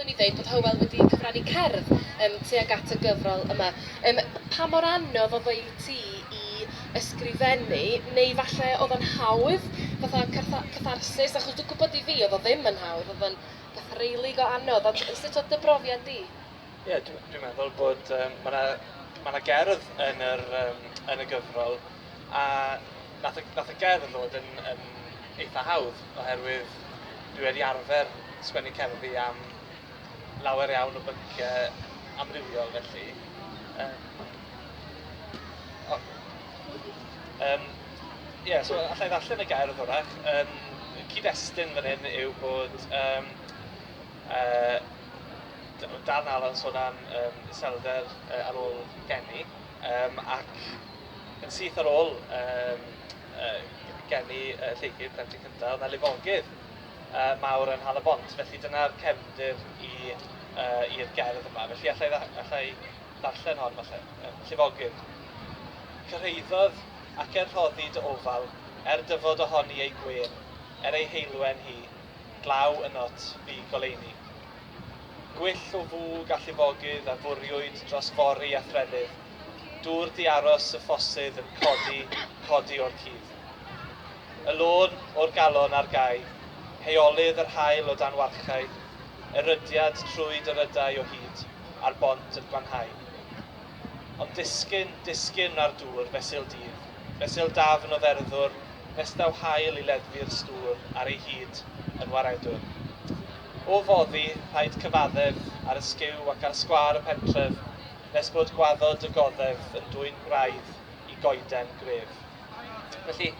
i ddeud bod Hywel wedi cyfrannu cerdd tuag at y gyfrol yma. Pa mor anodd oedd o i ti i ysgrifennu, neu falle oedd o'n hawdd, fatha catharsis, achos dwi'n gwybod i fi oedd o ddim yn hawdd, oedd o'n beth reilig o anodd, ond sut oedd dy brofiad di? Ie, dwi'n meddwl bod ma' 'na gerdd yn y gyfrol, a nath y gerdd ddod yn eitha hawdd, oherwydd dwi wedi arfer sgwennu cerddi am lawer iawn o bynciau amrywiol felly. So allai ddarllen y gerdd wrach. Cyd-destun fan hyn yw bod Dan Allen sôn am iselder ar ôl geni, ac yn syth ar ôl geni lleugydd plentyn cyntaf, oedd 'na lifogydd mawr yn Hal y Bont, felly dyna'r cefndir i'r gerdd yma. Felly allai ddarllen hon falle. Llifogydd. Cyrhaeddodd ac rhoddi dy ofal, dyfod ohoni ei gwên, ei heilwen hi, glaw yn ot fi goleuni. Gwyll o fwg a llifogydd a fwriwyd dros fori a thredydd, dŵr di aros y ffosydd yn codi o'r cydd. Y lôn o'r galon ar gau, heolydd yr haul o dan warchau, erydiad trwyd yr ydau o hyd, a'r bont yn gwanhau. Ond disgyn ar dŵr fesul dydd, fesul dafn o dderddwr, nes daw haul i leddfu'r stŵr ar ei hyd yn waredwr. O foddi rhaid cyfaddef ar y sgiw ac ar sgwâr y pentref, nes bod gwaddod y goddef yn dwyn gwraidd i goeden gref. Felly,